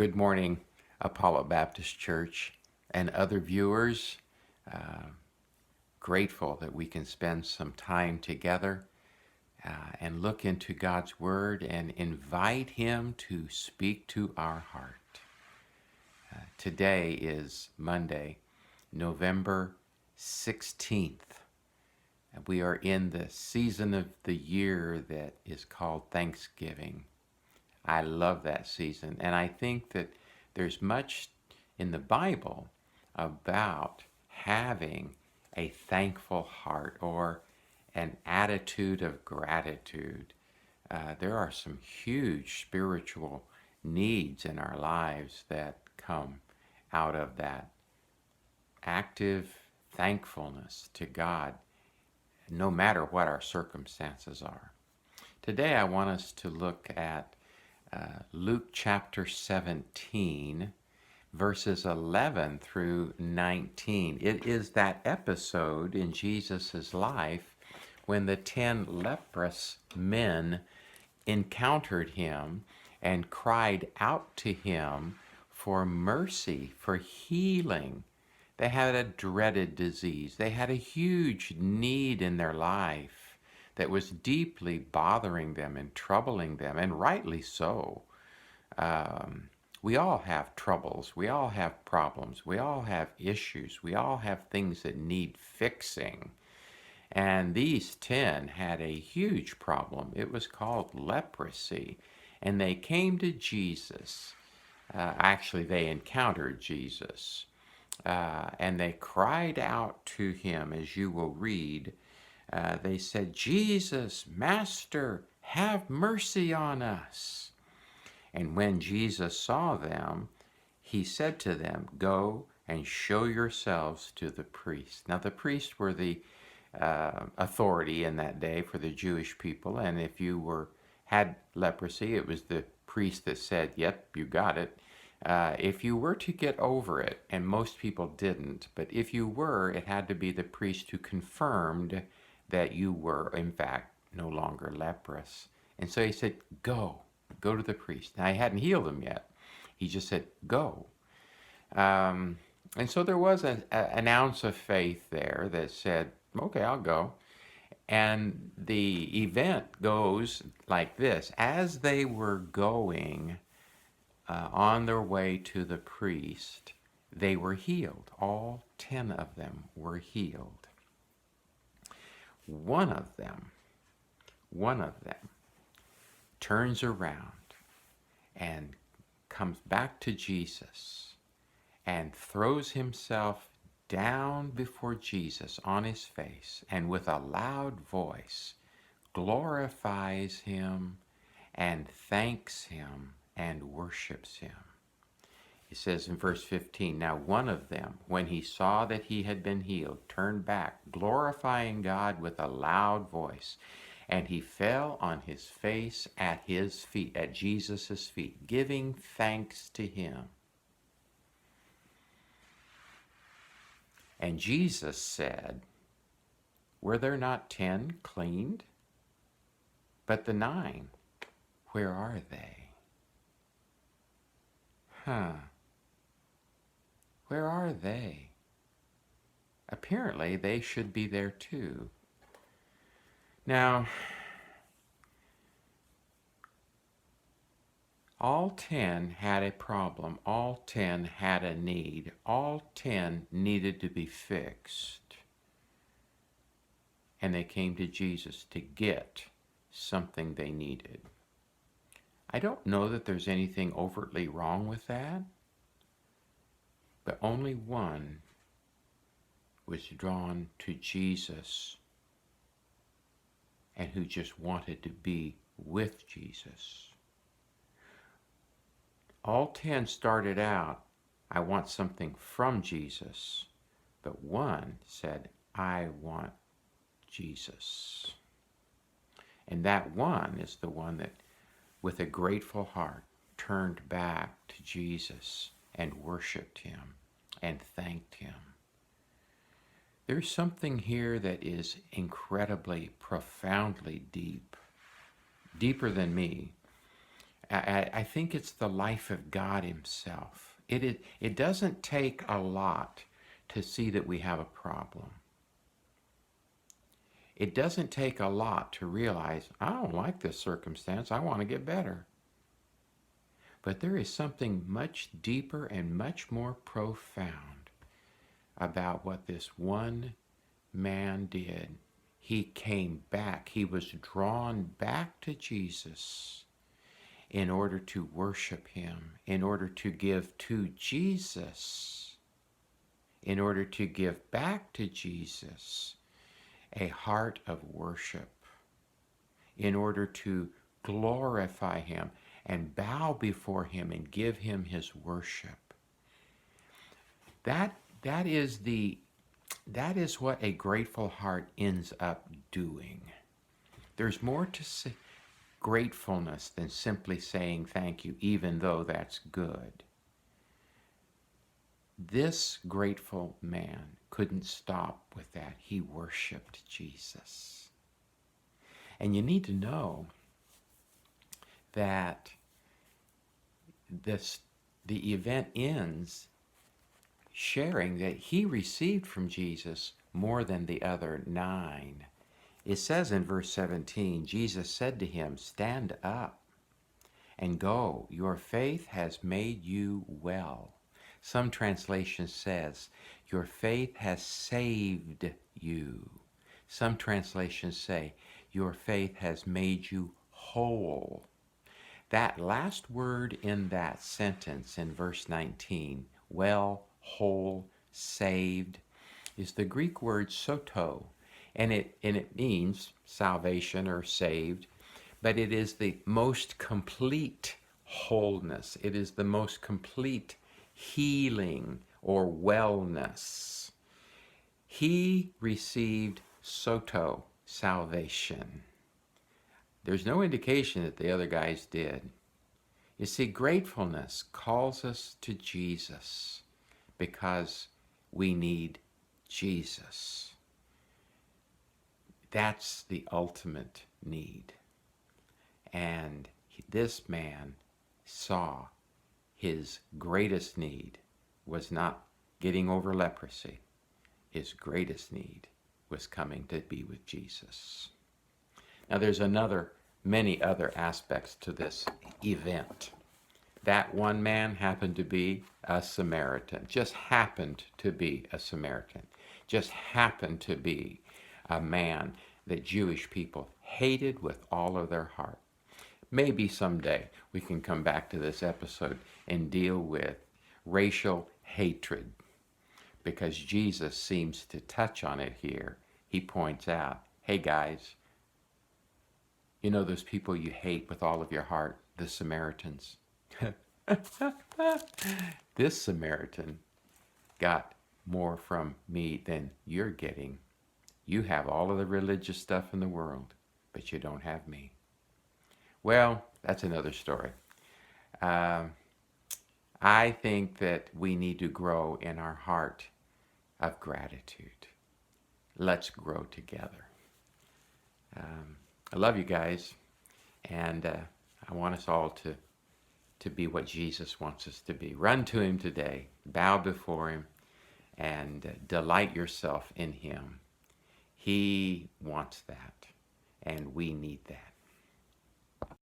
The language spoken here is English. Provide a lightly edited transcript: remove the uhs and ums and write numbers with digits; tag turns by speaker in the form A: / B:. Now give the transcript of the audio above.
A: Good morning, Apollo Baptist Church and other viewers. Uh, Grateful that we can spend some time together and look into God's Word and invite Him to speak to our heart. Today is Monday, November 16th. We are in the season of the year that is called Thanksgiving. I love that season, and I think that there's much in the Bible about having a thankful heart or an attitude of gratitude. There are some huge spiritual needs in our lives that come out of that active thankfulness to God, no matter what our circumstances are. Today, I want us to look at Luke chapter 17, verses 11 through 19. It is that episode in Jesus' life when the 10 leprous men encountered him and cried out to him for mercy, for healing. They had a dreaded disease. They had a huge need in their life that was deeply bothering them and troubling them, and rightly so. We all have troubles. We all have problems. We all have issues. We all have things that need fixing. And these 10 had a huge problem. It was called leprosy. And they came to Jesus. Actually, they encountered Jesus. And they cried out to him, as you will read. They said, "Jesus, Master, have mercy on us." And when Jesus saw them, he said to them, "Go and show yourselves to the priest." Now, the priests were the authority in that day for the Jewish people, and if you had leprosy, it was the priest that said, "Yep, you got it." If you were to get over it, and most people didn't, but if you were, it had to be the priest who confirmed that you were, in fact, no longer leprous. And so he said, go to the priest. Now, he hadn't healed them yet. He just said, go. And so there was an ounce of faith there that said, okay, I'll go. And the event goes like this. As they were going on their way to the priest, they were healed. All 10 of them were healed. One of them turns around and comes back to Jesus and throws himself down before Jesus on his face, and with a loud voice glorifies him and thanks him and worships him. It says in verse 15, "Now one of them, when he saw that he had been healed, turned back, glorifying God with a loud voice. And he fell on his face at his feet, at Jesus' feet, giving thanks to him. And Jesus said, 'Were there not 10 cleaned? But the 9, where are they?'" Where are they? Apparently, they should be there too. Now, all 10 had a problem. All 10 had a need. All 10 needed to be fixed. And they came to Jesus to get something they needed. I don't know that there's anything overtly wrong with that, but only one was drawn to Jesus and who just wanted to be with Jesus. All 10 started out, "I want something from Jesus," but one said, "I want Jesus." And that one is the one that, with a grateful heart, turned back to Jesus and worshiped him and thanked him. There's something here that is incredibly, profoundly deep, deeper than me. I think it's the life of God himself. It doesn't take a lot to see that we have a problem. It doesn't take a lot to realize, I don't like this circumstance. I want to get better. But there is something much deeper and much more profound about what this one man did. He came back. He was drawn back to Jesus in order to worship him, in order to give to Jesus, in order to give back to Jesus a heart of worship, in order to glorify him and bow before him and give him his worship. That is what a grateful heart ends up doing. There's more to say, gratefulness than simply saying thank you, even though that's good. This grateful man couldn't stop with that. He worshiped Jesus. And you need to know that the event ends sharing that he received from Jesus more than the other 9. It says in verse 17, Jesus said to him, "Stand up and go. Your faith has made you well." Some translation says, "Your faith has saved you." Some translations say, "Your faith has made you whole." That last word in that sentence in verse 19, well, whole, saved, is the Greek word soto, and it means salvation or saved, but it is the most complete wholeness. It is the most complete healing or wellness. He received soto, salvation. There's no indication that the other guys did. You see, gratefulness calls us to Jesus because we need Jesus. That's the ultimate need. And this man saw his greatest need was not getting over leprosy. His greatest need was coming to be with Jesus. Now there's many other aspects to this event. That one man happened to be a Samaritan, just happened to be a Samaritan, just happened to be a man that Jewish people hated with all of their heart. Maybe someday we can come back to this episode and deal with racial hatred, because Jesus seems to touch on it here. He points out, hey guys, you know those people you hate with all of your heart, the Samaritans? This Samaritan got more from me than you're getting. You have all of the religious stuff in the world, but you don't have me. Well, that's another story. I think that we need to grow in our heart of gratitude. Let's grow together. I love you guys, and I want us all to be what Jesus wants us to be. Run to him today, bow before him, and delight yourself in him. He wants that, and we need that.